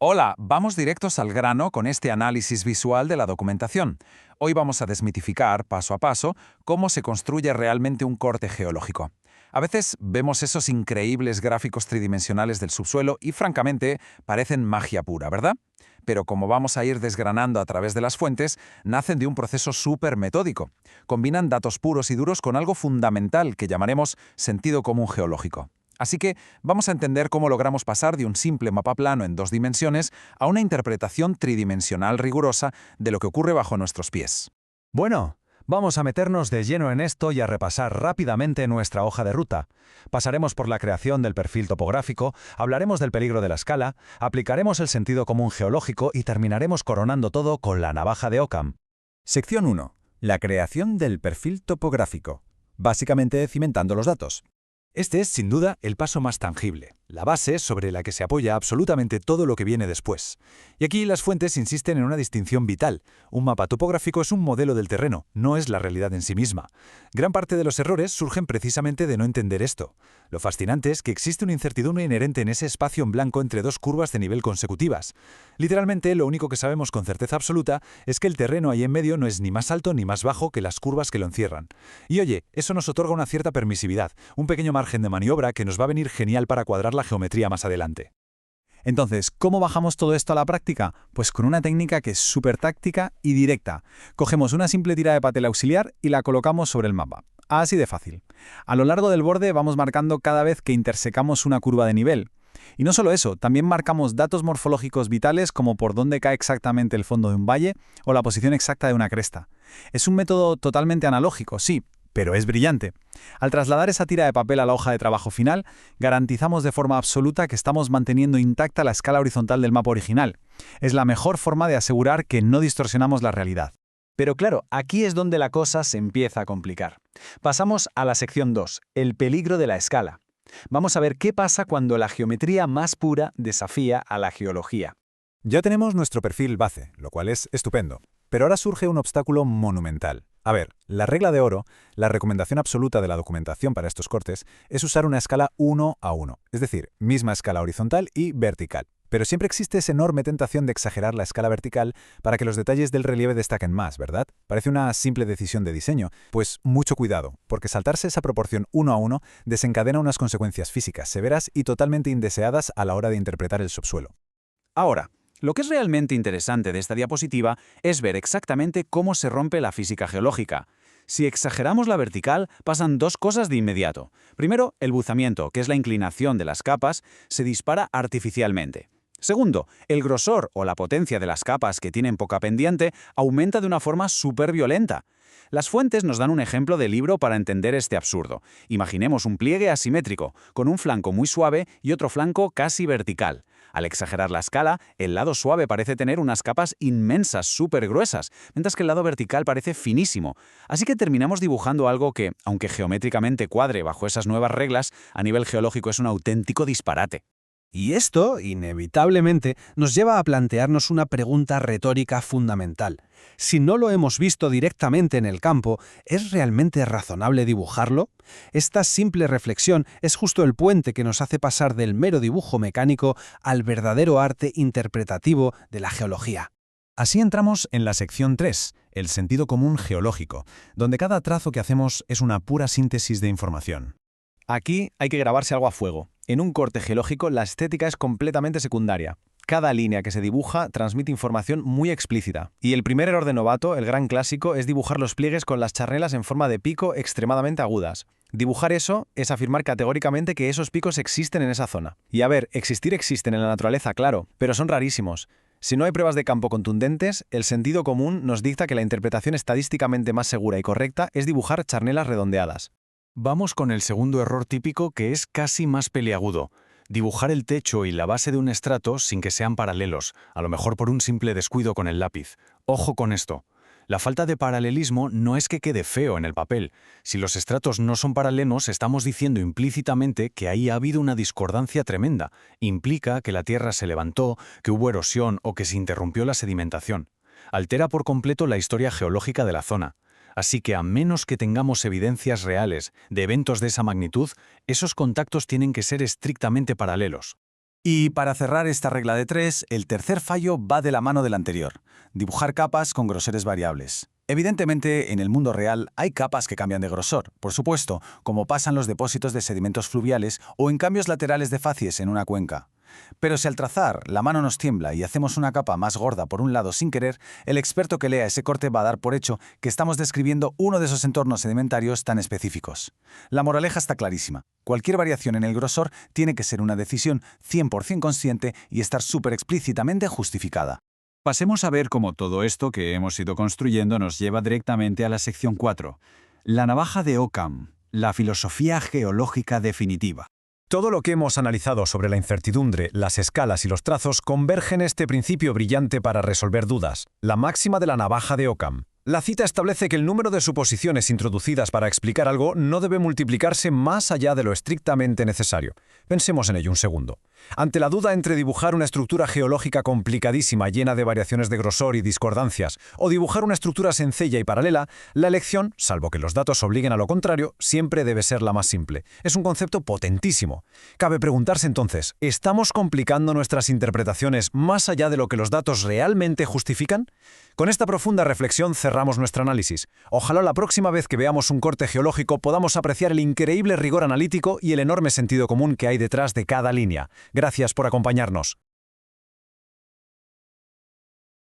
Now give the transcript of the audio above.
Hola, vamos directos al grano con este análisis visual de la documentación. Hoy vamos a desmitificar, paso a paso, cómo se construye realmente un corte geológico. A veces vemos esos increíbles gráficos tridimensionales del subsuelo y, francamente, parecen magia pura, ¿verdad? Pero como vamos a ir desgranando a través de las fuentes, nacen de un proceso súper metódico. Combinan datos puros y duros con algo fundamental que llamaremos sentido común geológico. Así que vamos a entender cómo logramos pasar de un simple mapa plano en 2 dimensiones a una interpretación tridimensional rigurosa de lo que ocurre bajo nuestros pies. Bueno, vamos a meternos de lleno en esto y a repasar rápidamente nuestra hoja de ruta. Pasaremos por la creación del perfil topográfico, hablaremos del peligro de la escala, aplicaremos el sentido común geológico y terminaremos coronando todo con la navaja de Occam. Sección 1. La creación del perfil topográfico. Básicamente cimentando los datos. Este es, sin duda, el paso más tangible, la base sobre la que se apoya absolutamente todo lo que viene después. Y aquí las fuentes insisten en una distinción vital. Un mapa topográfico es un modelo del terreno, no es la realidad en sí misma. Gran parte de los errores surgen precisamente de no entender esto. Lo fascinante es que existe una incertidumbre inherente en ese espacio en blanco entre dos curvas de nivel consecutivas. Literalmente, lo único que sabemos con certeza absoluta es que el terreno ahí en medio no es ni más alto ni más bajo que las curvas que lo encierran. Y oye, eso nos otorga una cierta permisividad, un pequeño margen de maniobra que nos va a venir genial para cuadrar la geometría más adelante. Entonces, ¿cómo bajamos todo esto a la práctica? Pues con una técnica que es súper táctica y directa. Cogemos una simple tira de papel auxiliar y la colocamos sobre el mapa. Así de fácil. A lo largo del borde vamos marcando cada vez que intersecamos una curva de nivel. Y no solo eso, también marcamos datos morfológicos vitales como por dónde cae exactamente el fondo de un valle o la posición exacta de una cresta. Es un método totalmente analógico, sí, pero es brillante. Al trasladar esa tira de papel a la hoja de trabajo final, garantizamos de forma absoluta que estamos manteniendo intacta la escala horizontal del mapa original. Es la mejor forma de asegurar que no distorsionamos la realidad. Pero claro, aquí es donde la cosa se empieza a complicar. Pasamos a la sección 2, el peligro de la escala. Vamos a ver qué pasa cuando la geometría más pura desafía a la geología. Ya tenemos nuestro perfil base, lo cual es estupendo. Pero ahora surge un obstáculo monumental. A ver, la regla de oro, la recomendación absoluta de la documentación para estos cortes, es usar una escala 1:1, es decir, misma escala horizontal y vertical. Pero siempre existe esa enorme tentación de exagerar la escala vertical para que los detalles del relieve destaquen más, ¿verdad? Parece una simple decisión de diseño. Pues mucho cuidado, porque saltarse esa proporción 1:1 desencadena unas consecuencias físicas severas y totalmente indeseadas a la hora de interpretar el subsuelo. Ahora, lo que es realmente interesante de esta diapositiva es ver exactamente cómo se rompe la física geológica. Si exageramos la vertical, pasan dos cosas de inmediato. Primero, el buzamiento, que es la inclinación de las capas, se dispara artificialmente. Segundo, el grosor o la potencia de las capas que tienen poca pendiente aumenta de una forma súper violenta. Las fuentes nos dan un ejemplo de libro para entender este absurdo. Imaginemos un pliegue asimétrico, con un flanco muy suave y otro flanco casi vertical. Al exagerar la escala, el lado suave parece tener unas capas inmensas, súper gruesas, mientras que el lado vertical parece finísimo. Así que terminamos dibujando algo que, aunque geométricamente cuadre bajo esas nuevas reglas, a nivel geológico es un auténtico disparate. Y esto, inevitablemente, nos lleva a plantearnos una pregunta retórica fundamental. Si no lo hemos visto directamente en el campo, ¿es realmente razonable dibujarlo? Esta simple reflexión es justo el puente que nos hace pasar del mero dibujo mecánico al verdadero arte interpretativo de la geología. Así entramos en la sección 3, el sentido común geológico, donde cada trazo que hacemos es una pura síntesis de información. Aquí hay que grabarse algo a fuego. En un corte geológico, la estética es completamente secundaria. Cada línea que se dibuja transmite información muy explícita. Y el primer error de novato, el gran clásico, es dibujar los pliegues con las charnelas en forma de pico extremadamente agudas. Dibujar eso es afirmar categóricamente que esos picos existen en esa zona. Y a ver, existir existen en la naturaleza, claro, pero son rarísimos. Si no hay pruebas de campo contundentes, el sentido común nos dicta que la interpretación estadísticamente más segura y correcta es dibujar charnelas redondeadas. Vamos con el segundo error típico, que es casi más peliagudo. Dibujar el techo y la base de un estrato sin que sean paralelos, a lo mejor por un simple descuido con el lápiz. Ojo con esto. La falta de paralelismo no es que quede feo en el papel. Si los estratos no son paralelos, estamos diciendo implícitamente que ahí ha habido una discordancia tremenda. Implica que la tierra se levantó, que hubo erosión o que se interrumpió la sedimentación. Altera por completo la historia geológica de la zona. Así que a menos que tengamos evidencias reales de eventos de esa magnitud, esos contactos tienen que ser estrictamente paralelos. Y para cerrar esta regla de 3, el tercer fallo va de la mano del anterior: dibujar capas con groseres variables. Evidentemente, en el mundo real hay capas que cambian de grosor, por supuesto, como pasan los depósitos de sedimentos fluviales o en cambios laterales de facies en una cuenca. Pero si al trazar la mano nos tiembla y hacemos una capa más gorda por un lado sin querer, el experto que lea ese corte va a dar por hecho que estamos describiendo uno de esos entornos sedimentarios tan específicos. La moraleja está clarísima: cualquier variación en el grosor tiene que ser una decisión 100% consciente y estar súper explícitamente justificada. Pasemos a ver cómo todo esto que hemos ido construyendo nos lleva directamente a la sección 4, la navaja de Occam, la filosofía geológica definitiva. Todo lo que hemos analizado sobre la incertidumbre, las escalas y los trazos converge en este principio brillante para resolver dudas, la máxima de la navaja de Occam. La cita establece que el número de suposiciones introducidas para explicar algo no debe multiplicarse más allá de lo estrictamente necesario. Pensemos en ello un segundo. Ante la duda entre dibujar una estructura geológica complicadísima llena de variaciones de grosor y discordancias o dibujar una estructura sencilla y paralela, la elección, salvo que los datos obliguen a lo contrario, siempre debe ser la más simple. Es un concepto potentísimo. Cabe preguntarse entonces, ¿estamos complicando nuestras interpretaciones más allá de lo que los datos realmente justifican? Con esta profunda reflexión cerramos nuestro análisis. Ojalá la próxima vez que veamos un corte geológico podamos apreciar el increíble rigor analítico y el enorme sentido común que hay detrás de cada línea. Gracias por acompañarnos.